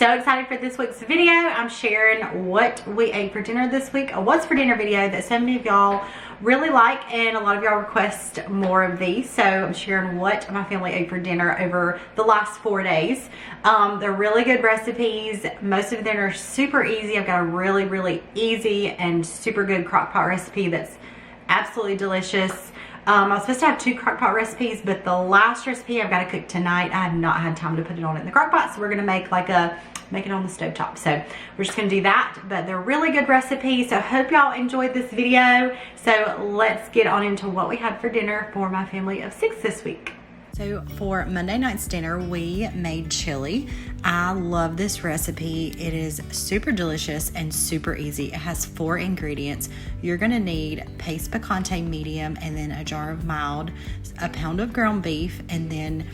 so excited for this week's video. I'm sharing what we ate for dinner this week. A what's for dinner video that so many of y'all really like, and a lot of y'all request more of these. So I'm sharing what my family ate for dinner over the last 4 days. They're really good recipes. Most of them are super easy. I've got a really easy and super good crock pot recipe that's absolutely delicious. I was supposed to have 2 crock pot recipes, but the last recipe I've got to cook tonight. I have not had time to put it on in the crock pot, so we're gonna make make it on the stove top. So we're just gonna do that, but they're really good recipes. So I hope y'all enjoyed this video. So let's get on into what we had for dinner for my family of 6 this week. So for Monday night's dinner, we made chili. I love this recipe. It is super delicious and super easy. It has 4 ingredients. You're gonna need paste picante medium, and then a jar of mild, a pound of ground beef, and then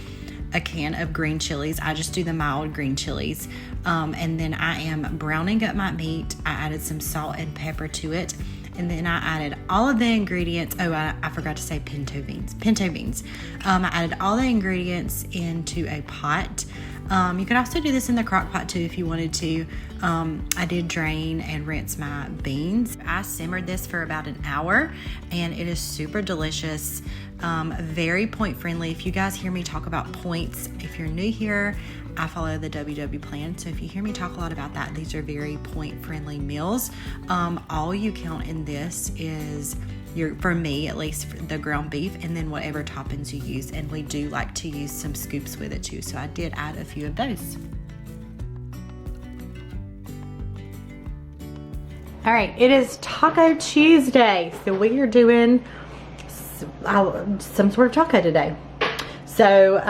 a can of green chilies. I just do the mild green chilies. And then I am browning up my meat. I added some salt and pepper to it. And then I added all of the ingredients. Oh, I forgot to say pinto beans. I added all the ingredients into a pot. You could also do this in the crock pot too if you wanted to. I did drain and rinse my beans. I simmered this for about an hour, and it is super delicious. Very point friendly. If you guys hear me talk about points, if you're new here, I follow the WW plan. So if you hear me talk a lot about that, these are very point friendly meals. All you count in this is for me at least, the ground beef, and then whatever toppings you use. And we do like to use some scoops with it too. So I did add a few of those. All right, it is Taco Tuesday. So we are doing some sort of taco today. So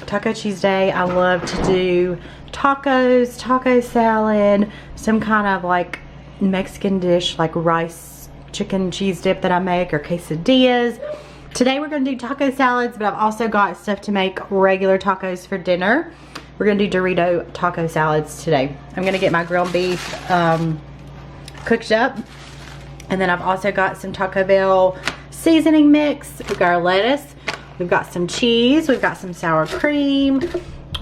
Taco Tuesday, I love to do tacos, taco salad, some kind of like Mexican dish like rice, chicken, cheese dip that I make, or quesadillas. Today we're gonna do taco salads, but I've also got stuff to make regular tacos for dinner. We're gonna do Dorito taco salads today. I'm gonna get my ground beef cooked up, and then I've also got some Taco Bell seasoning mix. We've got our lettuce, we've got some cheese, we've got some sour cream,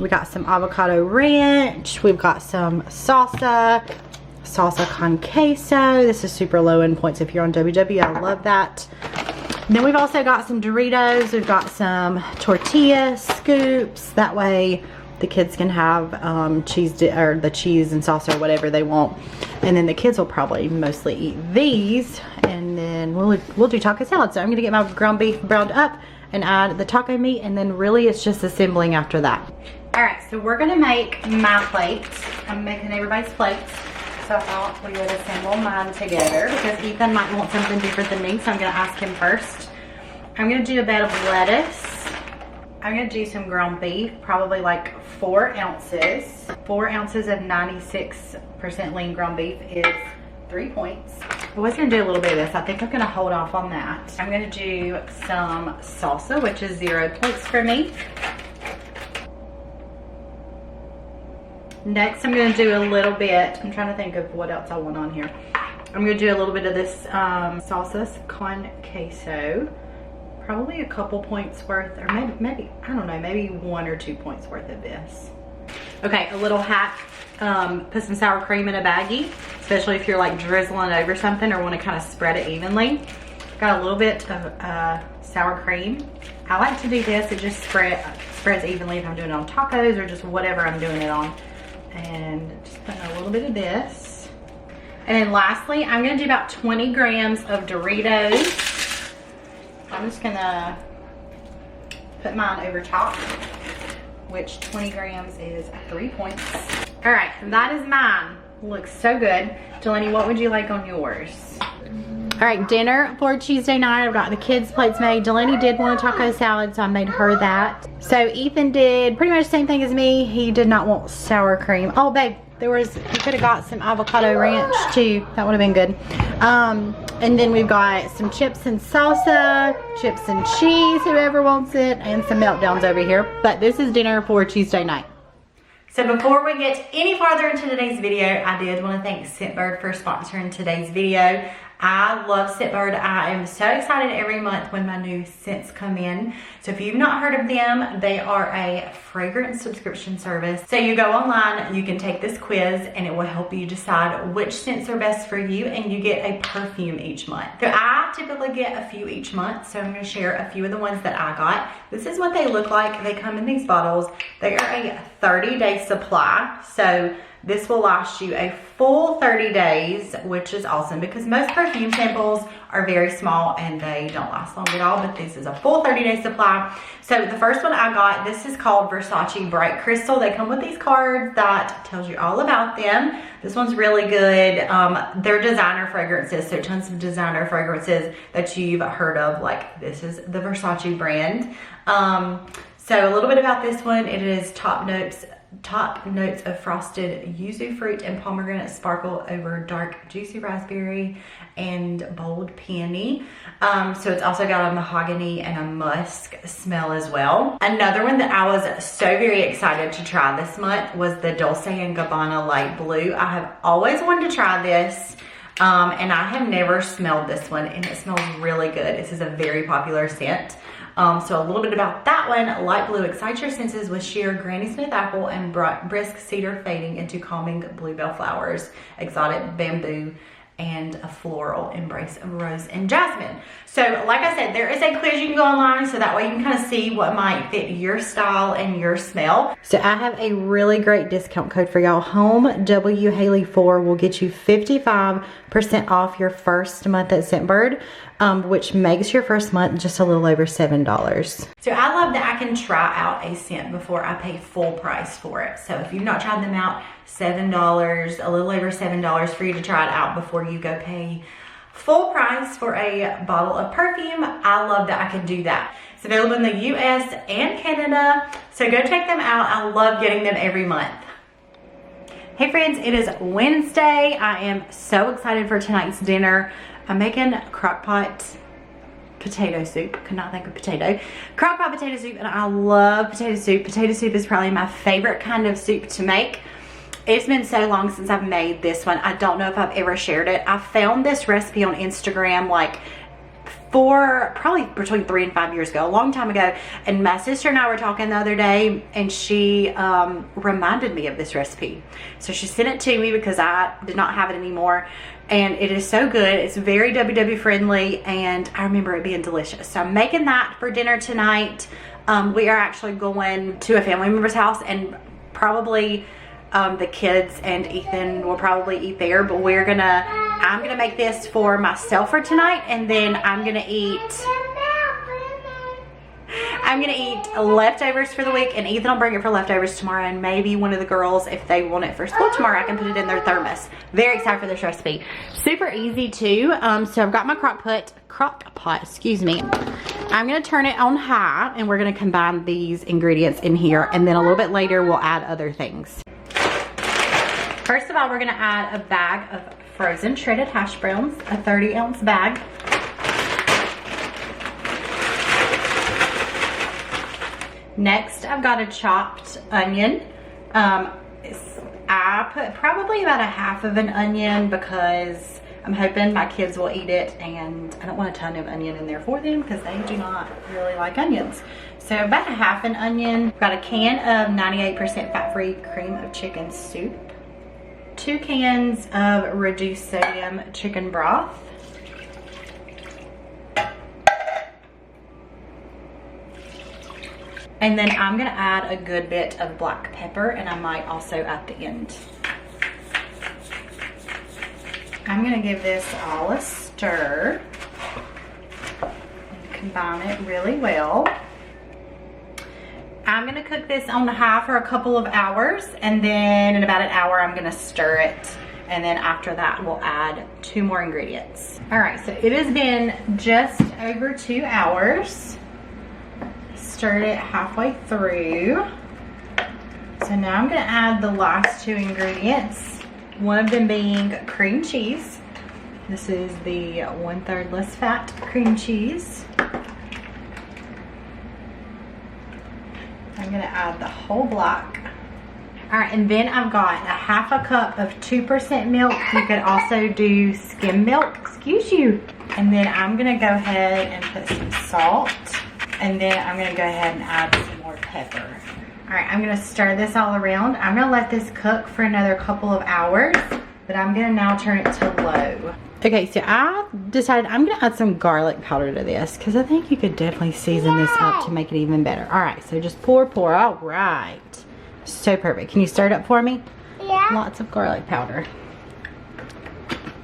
we got some avocado ranch, we've got some salsa con queso. This is super low in points if you're on WW. I love that. And then we've also got some Doritos. We've got some tortilla scoops. That way the kids can have or the cheese and salsa or whatever they want. And then the kids will probably mostly eat these, and then we'll do taco salad. So I'm gonna get my ground beef browned up and add the taco meat, and then really it's just assembling after that. All right, so we're gonna make my plates. I'm making everybody's plates. So I thought we would assemble mine together because Ethan might want something different than me, so I'm gonna ask him first. I'm gonna do a bed of lettuce. I'm gonna do some ground beef, probably like 4 ounces. 4 ounces of 96% lean ground beef is 3 points. I was gonna do a little bit of this. I think I'm gonna hold off on that. I'm gonna do some salsa, which is 0 points for me. Next, I'm gonna do a little bit, I'm trying to think of what else I want on here. I'm gonna do a little bit of this salsa con queso. Probably a couple points worth, or maybe, I don't know, maybe 1 or 2 points worth of this. Okay, a little hack, put some sour cream in a baggie, especially if you're like drizzling over something or wanna kind of spread it evenly. Got a little bit of sour cream. I like to do this, it just spreads evenly if I'm doing it on tacos or just whatever I'm doing it on. And just put a little bit of this. And then lastly, I'm gonna do about 20 grams of Doritos. I'm just gonna put mine over top, which 20 grams is 3 points. All right, that is mine. Looks so good. Delaney, what would you like on yours? All right, dinner for Tuesday night. I've got the kids' plates made. Delaney did want a taco salad, so I made her that. So Ethan did pretty much the same thing as me. He did not want sour cream. Oh, babe, you could have got some avocado ranch too. That would have been good. And then we've got some chips and salsa, chips and cheese, whoever wants it, and some meltdowns over here. But this is dinner for Tuesday night. So before we get any farther into today's video, I did want to thank Scentbird for sponsoring today's video. I love Scentbird. I am so excited every month when my new scents come in. So if you've not heard of them, they are a fragrance subscription service. So you go online, you can take this quiz, and it will help you decide which scents are best for you, and you get a perfume each month. So I typically get a few each month, so I'm going to share a few of the ones that I got. This is what they look like. They come in these bottles. They are a 30-day supply, so this will last you a full 30 days, which is awesome because most perfume samples are very small and they don't last long at all, but this is a full 30-day supply. So the first one I got, this is called Versace Bright Crystal. They come with these cards that tells you all about them. This one's really good. They're designer fragrances, so tons of designer fragrances that you've heard of, like this is the Versace brand. So a little bit about this one. It is top notes of frosted yuzu fruit and pomegranate sparkle over dark juicy raspberry and bold peony. So it's also got a mahogany and a musk smell as well. Another one that I was so very excited to try this month was the Dolce & Gabbana Light Blue. I have always wanted to try this. And I have never smelled this one, and it smells really good. This is a very popular scent. So a little bit about that one. Light blue excites your senses with sheer Granny Smith apple and brisk cedar fading into calming bluebell flowers, exotic bamboo, and a floral embrace of rose and jasmine. So like I said, there is a quiz you can go online, so that way you can kind of see what might fit your style and your smell. So I have a really great discount code for y'all. HomeWHailey4 will get you 55% off your first month at Scentbird, which makes your first month just a little over $7. So I love that I can try out a scent before I pay full price for it. So if you've not tried them out, $7, a little over $7 for you to try it out before you go pay full price for a bottle of perfume. I love that I can do that. It's available in the US and Canada, so go check them out. I love getting them every month. Hey friends, it is Wednesday. I am so excited for tonight's dinner. I'm making crock-pot potato soup. Could not think of potato. Crock-pot potato soup, and I love potato soup. Potato soup is probably my favorite kind of soup to make. It's been so long since I've made this one. I don't know if I've ever shared it. I found this recipe on Instagram like probably between 3 and 5 years ago, a long time ago. And my sister and I were talking the other day, and she reminded me of this recipe. So she sent it to me because I did not have it anymore. And it is so good. It's very WW friendly, and I remember it being delicious. So I'm making that for dinner tonight. We are actually going to a family member's house, and probably the kids and Ethan will probably eat there, but I'm gonna make this for myself for tonight, and then I'm gonna eat leftovers for the week, and Ethan will bring it for leftovers tomorrow, and maybe one of the girls, if they want it for school tomorrow, I can put it in their thermos. Very excited for this recipe. Super easy too. So I've got my crock pot, excuse me. I'm gonna turn it on high, and we're gonna combine these ingredients in here, and then a little bit later we'll add other things. First of all, we're gonna add a bag of frozen shredded hash browns, a 30-ounce bag. Next, I've got a chopped onion. I put probably about a half of an onion because I'm hoping my kids will eat it, and I don't want a ton of onion in there for them because they do not really like onions. So about a half an onion. I've got a can of 98% fat-free cream of chicken soup. 2 cans of reduced sodium chicken broth. And then I'm gonna add a good bit of black pepper, and I might also at the end. I'm gonna give this all a stir and combine it really well. I'm gonna cook this on high for a couple of hours, and then in about an hour I'm gonna stir it, and then after that we'll add 2 more ingredients. All right, so it has been just over 2 hours. Stirred it halfway through. So now I'm gonna add the last 2 ingredients, one of them being cream cheese. This is the 1/3 less fat cream cheese. I'm gonna add the whole block. All right, and then I've got a half a cup of 2% milk. You could also do skim milk. excuse you. And then I'm gonna go ahead and put some salt. And then I'm gonna go ahead and add some more pepper. All right, I'm gonna stir this all around. I'm gonna let this cook for another couple of hours, but I'm gonna now turn it to low. Okay, so I decided I'm gonna add some garlic powder to this because I think you could definitely season this up to make it even better. All right, so just pour. All right, so perfect. Can you stir it up for me? Yeah. Lots of garlic powder.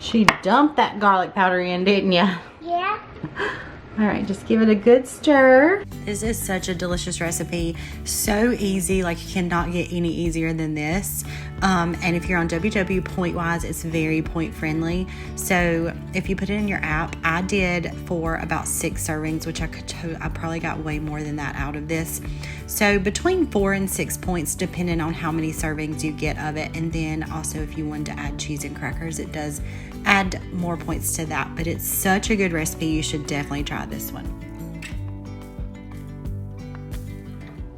She dumped that garlic powder in, didn't you? Yeah. All right, just give it a good stir. This is such a delicious recipe. So easy, like you cannot get any easier than this. And if you're on WW point-wise, it's very point friendly. So if you put it in your app, I did for about 6 servings, which I probably got way more than that out of this. So between 4 and 6 points, depending on how many servings you get of it. And then also if you wanted to add cheese and crackers, it does add more points to that. But it's such a good recipe. You should definitely try this one.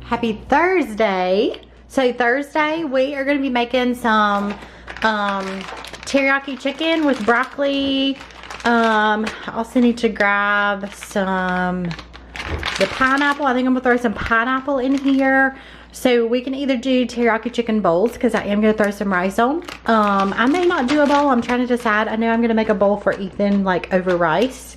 Happy Thursday. So Thursday we are going to be making some teriyaki chicken with broccoli. I also need to grab the pineapple. I think I'm gonna throw some pineapple in here. So we can either do teriyaki chicken bowls, because I am gonna throw some rice on. I may not do a bowl. I'm trying to decide. I know I'm gonna make a bowl for Ethan, like over rice.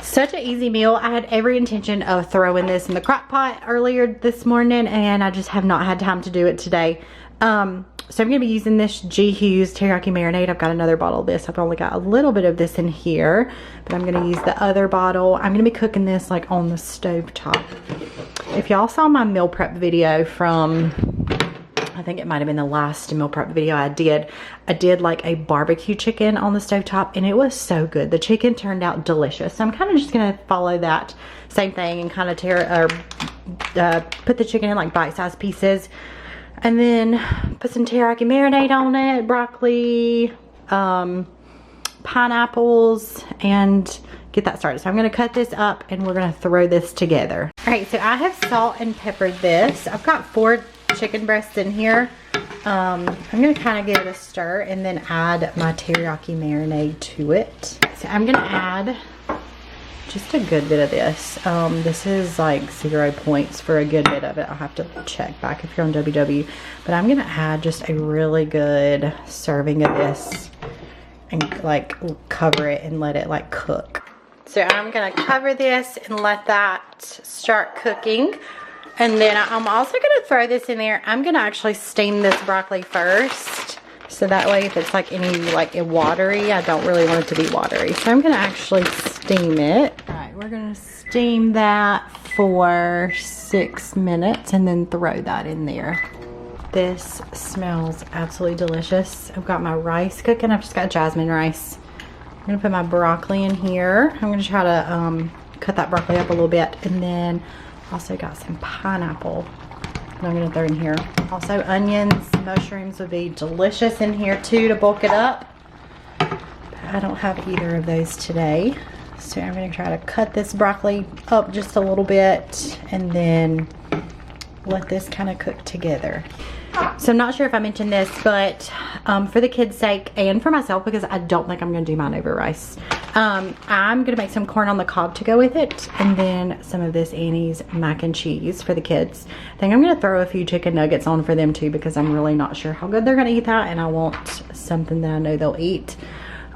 Such an easy meal. I had every intention of throwing this in the crock pot earlier this morning, and I just have not had time to do it today. So I'm gonna be using this G. Hughes teriyaki marinade. I've got another bottle of this. I've only got a little bit of this in here, but I'm gonna use the other bottle. I'm gonna be cooking this like on the stove top. If y'all saw my meal prep video from, I think it might have been the last meal prep video I did like a barbecue chicken on the stovetop, and it was so good. The chicken turned out delicious. So I'm kind of just gonna follow that same thing and kind of put the chicken in like bite-sized pieces, and then put some teriyaki marinade on it, broccoli, pineapples, and get that started. So I'm gonna cut this up and we're gonna throw this together. All right, so I have salt and peppered this. I've got 4 chicken breasts in here. I'm gonna kind of give it a stir and then add my teriyaki marinade to it. So I'm gonna add just a good bit of this. This is like 0 points for a good bit of it. I'll have to check back if you're on WW, but I'm gonna add just a really good serving of this and like cover it and let it like cook. So I'm gonna cover this and let that start cooking. And then I'm also gonna throw this in there. I'm gonna actually steam this broccoli first. So that way if it's like any like watery, I don't really want it to be watery. So I'm gonna actually steam it. All right, we're gonna steam that for 6 minutes and then throw that in there. This smells absolutely delicious. I've got my rice cooking. I've just got jasmine rice. I'm gonna put my broccoli in here. I'm gonna try to cut that broccoli up a little bit, and then also got some pineapple that I'm gonna throw in here. Also onions, mushrooms would be delicious in here too to bulk it up. But I don't have either of those today. So I'm gonna try to cut this broccoli up just a little bit and then let this kind of cook together. So I'm not sure if I mentioned this, but for the kids' sake and for myself, because I don't think I'm gonna do mine over rice, I'm gonna make some corn on the cob to go with it, and then some of this Annie's mac and cheese for the kids. I think I'm gonna throw a few chicken nuggets on for them too, because I'm really not sure how good they're gonna eat that, and I want something that I know they'll eat.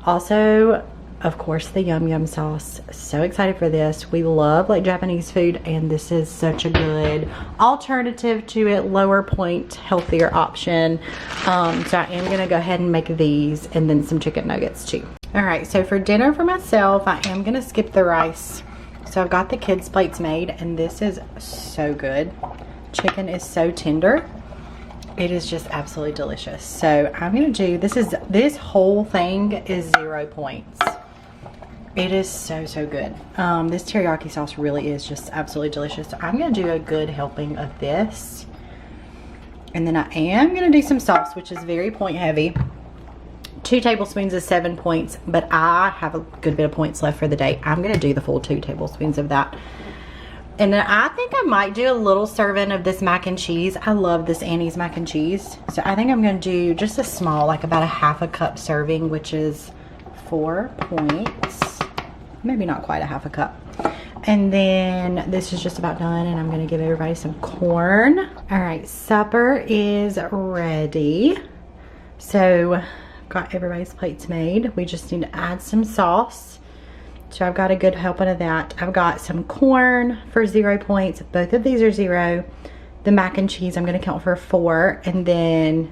Also, of course, the yum yum sauce. So excited for this. We love like Japanese food, and this is such a good alternative to it, lower point, healthier option. So I am gonna go ahead and make these, and then some chicken nuggets too. All right, so for dinner for myself, I am gonna skip the rice. So I've got the kids' plates made, and this is so good. Chicken is so tender. It is just absolutely delicious. So I'm gonna do, this whole thing is 0 points. It is so, so good. This teriyaki sauce really is just absolutely delicious. So I'm gonna do a good helping of this. And then I am gonna do some sauce, which is very point heavy. 2 tablespoons is 7 points, but I have a good bit of points left for the day. I'm gonna do the full 2 tablespoons of that. And then I think I might do a little serving of this mac and cheese. I love this Annie's mac and cheese. So I think I'm gonna do just a small, like about a 1/2 cup serving, which is 4 points. Maybe not quite a half a cup. And then this is just about done, and I'm gonna give everybody some corn. All right, supper is ready. So got everybody's plates made. We just need to add some sauce. So I've got a good helping of that. I've got some corn for 0 points. Both of these are 0. The mac and cheese I'm gonna count for 4, and then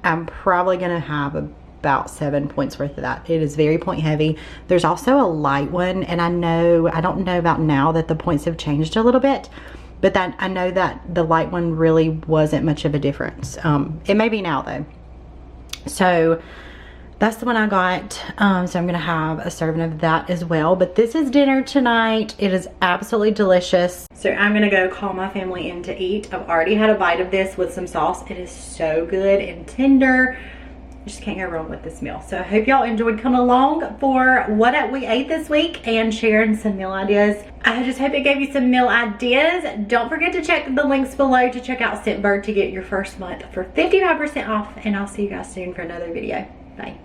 I'm probably gonna have about 7 points worth of that. It is very point heavy. There's also a light one, and I don't know about now that the points have changed a little bit, but that I know that the light one really wasn't much of a difference. It may be now though. So that's the one I got. So I'm gonna have a serving of that as well. But this is dinner tonight. It is absolutely delicious. So I'm gonna go call my family in to eat. I've already had a bite of this with some sauce. It is so good and tender. Just can't go wrong with this meal. So I hope y'all enjoyed coming along for what we ate this week and sharing some meal ideas. I just hope it gave you some meal ideas. Don't forget to check the links below to check out Scentbird to get your first month for 55% off. And I'll see you guys soon for another video. Bye.